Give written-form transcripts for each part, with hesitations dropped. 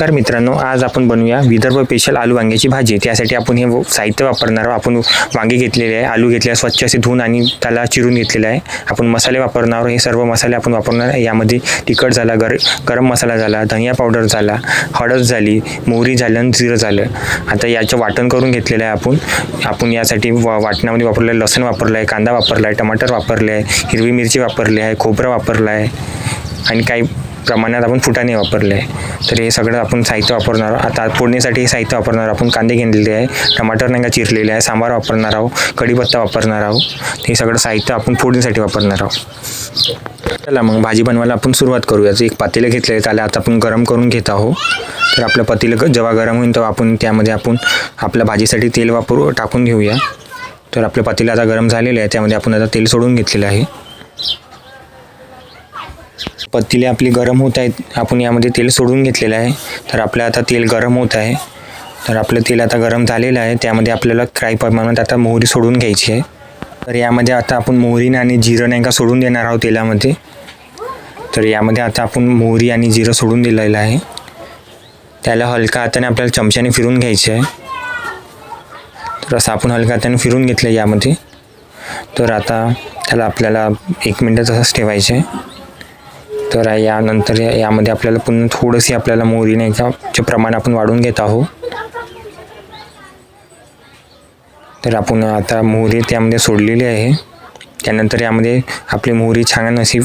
नमस्कार मित्रांनो, आज आपण बनवूया विदर्भ स्पेशल आलू वांग्याची भाजी। त्यासाठी आपण हे साहित्य वापरणार आहोत। आपण वांगे घेतलेले आहे, आलू घेतले, स्वच्छ असे धुवून आणि त्याला चिरून घेतलेले आहे। आपण मसाले वापरणार आहोत। हे सर्व मसाले आपण वापरणार आहे। यामध्ये तिखट झाला, गरम मसाला झाला, धनिया पावडर झाला, हळद झाली, मोहरी झाली आणि जिरं झालं। आता याचं वाटण करून घेतलेलं आहे। आपण यासाठी वाटणामध्ये वापरले लसूण वापरला आहे, कांदा वापरला आहे, टमाटर वापरले आहे, हिरवी मिरची वापरली आहे, खोबरं वापरलं आहे आणि काही प्रमाणात आपण फुटाणे वापरले आहे। तर हे सगळं आपण साहित्य वापरणार आहोत। आता फोडणीसाठी हे साहित्य वापरणार आपण कांदे घेतलेले आहे, टमाटर नाही का चिरलेले आहे, सांबार वापरणार आहोत, कढीपत्ता वापरणार आहोत। हे सगळं साहित्य आपण फोडणीसाठी वापरणार आहोत। चला मग भाजी बनवायला आपण सुरुवात करूया। एक पातेलं घेतलं आहे, त्याला आता आपण गरम करून घेत आहोत। तर आपलं पातेलं जेव्हा गरम होईल तेव्हा आपण त्यामध्ये आपल्या भाजीसाठी तेल टाकून घेऊया। तर आपलं पातेलं आता गरम झालेलं आहे, त्यामध्ये आपण आता तेल सोडून घेतलेलं आहे। पतीले आपली गरम होत आहेत, आपण यामध्ये तेल सोडून घेतलेलं आहे। तर आपलं आता तेल गरम होत आहे। तर आपलं तेल आता गरम झालेलं आहे, त्यामध्ये आपल्याला काही प्रमाणात आता मोहरी सोडून घ्यायची आहे। तर यामध्ये आता आपण मोहरी आणि जिरं नाही का सोडून देणार आहोत तेलामध्ये। तर यामध्ये आता आपण मोहरी आणि जिरं सोडून दिलेलं आहे। त्याला हलका हाताने आपल्याला चमच्याने फिरून घ्यायचे आहे। तर असं आपण हलका हाताने फिरून घेतलं यामध्ये। तर आता त्याला आपल्याला 1 मिनिट तसंच ठेवायचं आहे। तर यानंतर यामध्ये आपल्याला पुन्हा थोडीशी आपल्याला मोहरी नाही का चे प्रमाण आपण वाढवून घेत आहोत। तर आपण आता मोहरी त्यामध्ये सोडलेली आहे। त्यानंतर यामध्ये आपली मोहरी छान अशी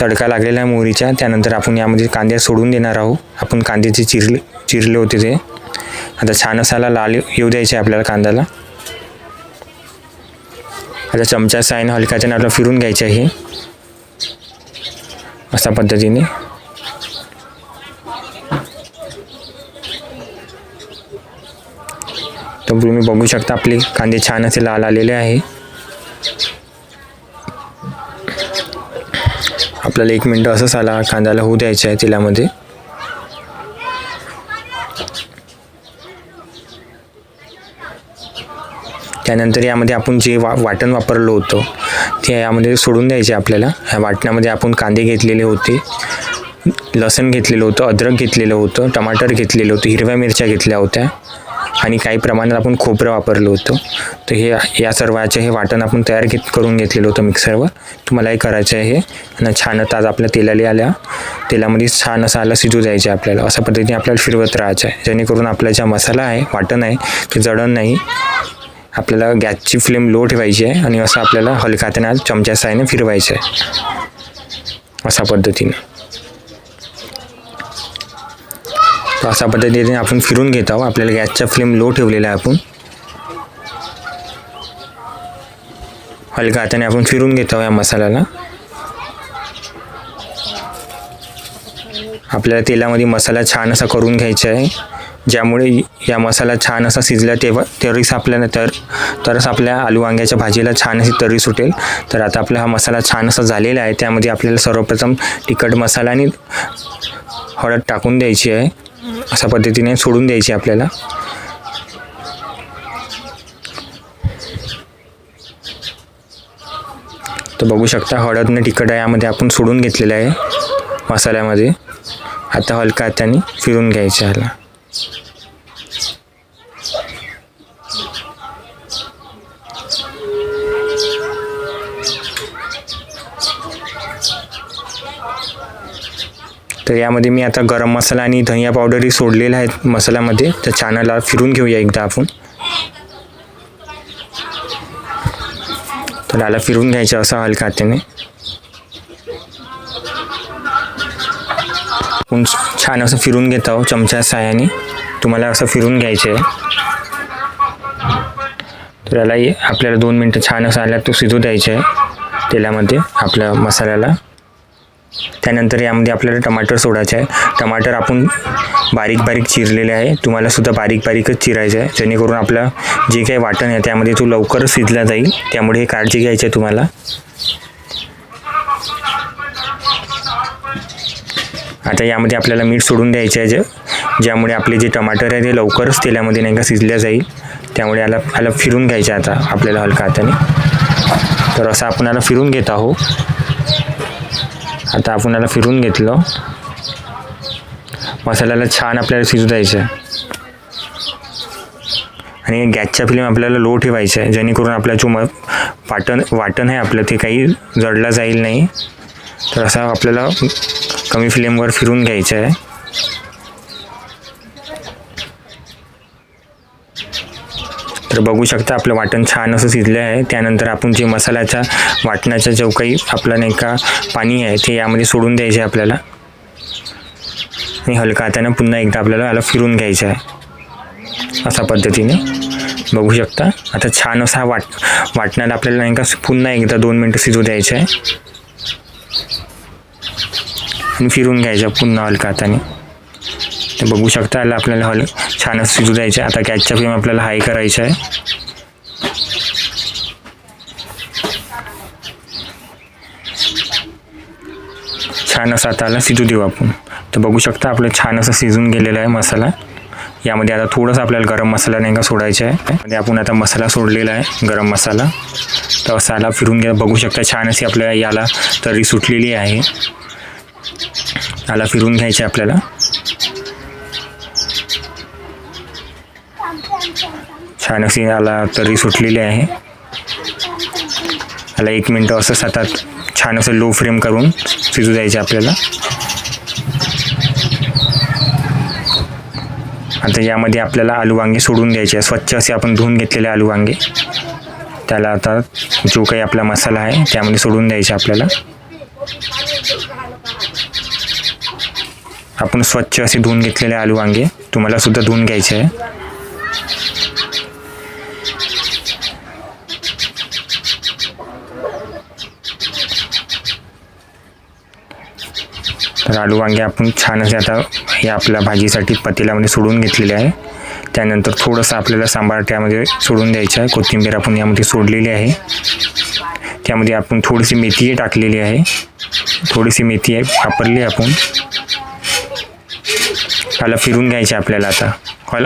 तडका लागलेला आहे मोहरीचा। त्यानंतर आपण यामध्ये कांदे सोडून देणार आहोत। आपण कांद्याचे चिरले होते ते आता छान असाला लाल येऊ द्यायचे आपल्याला कांद्याला। आता चमचा साईन हलक्याच्या आपल्याला फिरून घ्यायचे आहे अशा पद्धतीने। तर तुम्ही बघू शकता आपले कांदे छान असे लाल आलेले आहे। आपल्याला 1 मिनिट असंच आला कांद्याला होऊ द्यायचं आहे तेलामध्ये। त्यानंतर यामध्ये आपण जे वाटण वापरलं होतं ते यामध्ये सोडून द्यायचे आपल्याला। ह्या वाटणामध्ये आपण कांदे घेतलेले होते, लसूण घेतलेलं होतं, अद्रक घेतलेलं होतं, टमाटर घेतलेलं होतं, हिरव्या मिरच्या घेतल्या होत्या आणि काही प्रमाणात आपण खोबरं वापरलं होतं। तर या सर्वाचे हे वाटण आपण करून घेतलेलं होतं मिक्सरवर। तुम्हालाही करायचं आहे आणि छान ताज आपल्या तेलामध्ये छान असं आलं शिजू द्यायचं आपल्याला। अशा पद्धतीने आपल्याला फिरवत राहायचं आहे, जेणेकरून आपला जो मसाला आहे वाटण आहे ते जळण नाही। आपल्याला गॅसची फ्लेम लो ठेवायची आहे आणि असं आपल्याला हलक्या हाताने चमच्या साहाय्याने फिरवायचं आहे अशा पद्धतीने। तर अशा पद्धतीने आपण फिरून घेत आहोत। आपल्याला गॅसचा फ्लेम लो ठेवलेला आहे। आपण हलक्या हाताने आपण फिरून घेत आहोत या मसाल्याला। आपल्याला तेलामध्ये मसाला छान असा करून घ्यायचा आहे, ज्यामुळे या मसाला छान असा शिजला तरच आपल्या आलू वांग्याच्या भाजीला छान अशी तरी सुटेल। तर आता आपला हा मसाला छान असा झालेला आहे। त्यामध्ये आपल्याला सर्वप्रथम तिखट मसाला आणि हळद टाकून द्यायची आहे, अशा पद्धतीने सोडून द्यायची आपल्याला। तर बघू शकता हळद आणि तिखट यामध्ये आपण सोडून घेतलेलं आहे मसाल्यामध्ये। आता हलका हाताने फिरून घ्यायचं ह्याला। तर यामध्ये मी आता गरम मसाला आणि धनिया पावडरही सोडलेला आहे मसाल्यामध्ये। तर छानला फिरून घेऊया एकदा आपण। तर याला फिरून घ्यायचं असं हलक्या हाताने। आपण छान असं फिरून घेत आहोत चमच्या साहाय्याने। तुम्हाला असं फिरून घ्यायचं आहे। तर यालाही आपल्याला 2 मिनिटं छान असं आला तो शिजू द्यायचं आहे तेलामध्ये आपल्या मसाल्याला। त्यानंतर यामध्ये आपल्याला टमाटर सोडायचं आहे। टमाटर आपण बारीक चिरलेले आहे, तुम्हाला सुद्धा बारीकच चिरायचं आहे, जेणेकरून आपलं जे काही वाटण आहे त्यामध्ये तो लवकर शिजला जाईल। त्यामुळे हे काळजी घ्यायची आहे तुम्हाला। आता यामध्ये आपल्याला मीठ सोडून द्यायचं आहे, ज्यामुळे आपले जे टमाटर आहे ते लवकरच तेलामध्ये नाही का शिजल्या जाईल। त्यामुळे याला फिरून घ्यायचं आता आपल्याला हलक्या हाताने। तर असं आपण याला फिरून घेत आहोत। आता आपण याला फिरून घेतलं। मसाल्याला छान आपल्याला शिजू द्यायचं आहे आणि गॅसचा फ्लेम आपल्याला लो ठेवायचा आहे, जेणेकरून आपला जो वाटण आहे आपलं ते काही जळला जाईल नाही. तर असा आपल्याला कमी फ्लेमवर फिरून घ्यायचं आहे. तर बघू शकता आपलं वाटण छान असं शिजलं आहे. त्यानंतर आपण जे मसाल्याचा वाटणाचा जो काही आपला नाही का पाणी आहे ते यामध्ये सोडून द्यायचं आहे आपल्याला आणि हलका हाताने पुन्हा एकदा आपल्याला याला फिरून घ्यायचं आहे. अशा पद्धतीने बघू शकता आता छान असा वाटणाला आपल्याला नाही का पुन्हा एकदा 2 मिनटं शिजू द्यायचं आहे आणि फिरून घ्यायचं पुन्हा हलका हाताने. तर बघू शकता याला आपल्याला छान असं शिजू द्यायचं आहे. आता गॅसचा फ्लेम आपल्याला हाय करायचा आहे. छान असं आता याला शिजू देऊ आपण. तर बघू शकता आपलं छान असं शिजून गेलेलं आहे मसाला. यामध्ये आता थोडंसं आपल्याला गरम मसाला नाही का सोडायचा आहे. म्हणजे आपण आता मसाला सोडलेला आहे गरम मसाला. तर असं याला फिरून घ्या. बघू शकता छान अशी आपल्याला याला तर्री सुटलेली आहे. याला फिरून घ्यायचे आपल्याला. छान अशी याला तर्री सुटलेली आहे. याला 1 मिनटं असं सतत छान असं लो फ्लेम करून शिजू द्यायचे आपल्याला. आता यामध्ये आपल्याला आलू वांगे सोडून द्यायचे. स्वच्छ असे आपण धुवून घेतलेले आलू वांगे त्याला आता जो काही आपला मसाला आहे त्यामध्ये सोडून द्यायचे आपल्याला. आपण स्वच्छ असे धुवून घेतलेले आलू वांगे तुम्हाला सुद्धा धुवून घ्यायचे आहे. तर आलू वांगे आपण छान असे आता हे आपल्या भाजीसाठी पतेल्यामध्ये सोडून घेतलेले आहे. त्यानंतर थोडंसं आपल्याला सांबार त्यामध्ये सोडून द्यायचं आहे. कोथिंबीर आपण यामध्ये सोडलेली आहे. त्यामध्ये आपण थोडीशी मेथी टाकलेली आहे. थोडीशी मेथी आहे वापरली आपण. त्याला फिरून घ्यायचे आपल्याला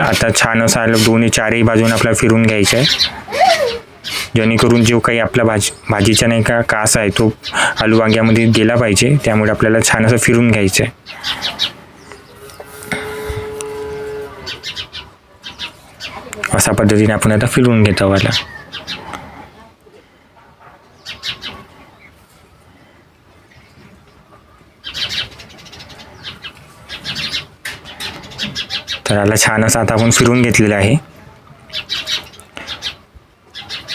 आता छान असं आलं 2-4ही बाजूने आपल्याला फिरून घ्यायचं आहे, जेणेकरून जो काही आपला भाजीचा नाही का कास आहे तो आलू वांग्यामध्ये गेला पाहिजे. त्यामुळे आपल्याला छान असं फिरून घ्यायचं आहे. अशा पद्धतीने आपण आता फिरून घेतो वाला. तर याला छान असं आता आपण फिरून घेतलेलं आहे.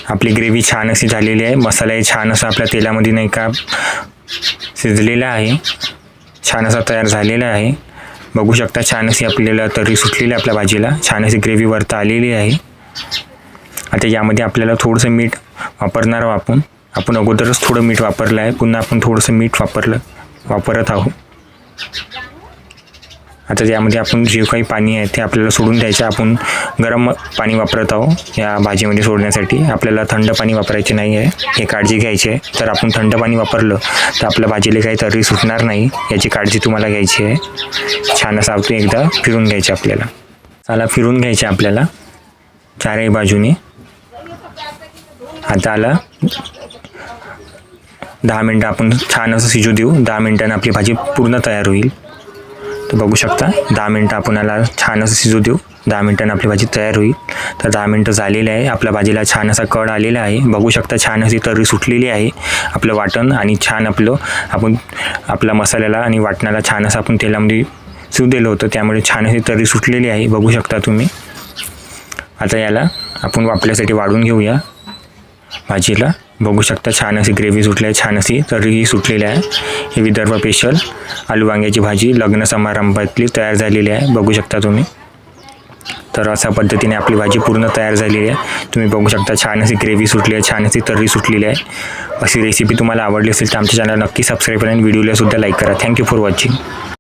आपली ग्रेव्ही छान अशी झालेली आहे. मसालाही छान असा आपल्या तेलामध्ये नाही का शिजलेला आहे. छान असा तयार झालेला आहे. बघू शकता छान अशी आपल्याला तर्री सुटलेली आहे आपल्या भाजीला. छान अशी ग्रेव्ही वरता आलेली आहे. आता यामध्ये आपल्याला थोडंसं मीठ वापरणार आहोत आपण अगोदरच थोडं मीठ वापरलं आहे. पुन्हा आपण थोडंसं मीठ वापरत आहोत. आता यामध्ये आपण जे काही पाणी आहे ते आपल्याला सोडून द्यायचं. आपण गरम पाणी वापरत आहोत या भाजीमध्ये सोडण्यासाठी. आपल्याला थंड पाणी वापरायचे नाही आहे, हे काळजी घ्यायची आहे. तर आपण थंड पाणी वापरलं तर आपल्या भाजीला काही तर्री सुटणार नाही, याची काळजी तुम्हाला घ्यायची आहे. छान असं आपण एकदा फिरून घ्यायचे आपल्याला. चला फिरून घ्यायचे आपल्याला 4ही बाजूने. आता आला 10 मिनटं आपण छान असं शिजू देऊ. 10 मिनटांनी आपली भाजी पूर्ण तयार होईल. तर बघू शकता 10 मिनटं आपण याला छान असं शिजू देऊ. 10 मिनटांनी आपली भाजी तयार होईल. तर 10 मिनटं झालेले आहे. आपल्या भाजीला छान असा कड आलेला आहे. बघू शकता छान अशी तर्री सुटलेली आहे आपलं वाटण. आणि छान आपण आपल्या मसाल्याला आणि वाटणाला छान असं आपण तेलामध्ये शिजू दिलं होतं, त्यामुळे छान अशी तर्री सुटलेली आहे. बघू शकता तुम्ही. आता याला आपण वापरण्यासाठी वाढून घेऊया भाजीला. बघू शकता छान अशी ग्रेव्ही सुटली आहे, छान अशी तर्रीही सुटलेली आहे. ही विदर्भ स्पेशल आलू वांग्याची भाजी लग्न समारंभातली तयार झालेली आहे. बघू शकता तुम्ही. तर अशा पद्धतीने आपली भाजी पूर्ण तयार झालेली आहे. तुम्ही बघू शकता छान अशी ग्रेव्ही सुटली आहे, छान अशी तर्री सुटलेली आहे. अशी रेसिपी तुम्हाला आवडली असेल तर आमच्या चॅनल नक्की सबस्क्राईब करा आणि व्हिडिओला सुद्धा लाईक करा. Thank you for watching.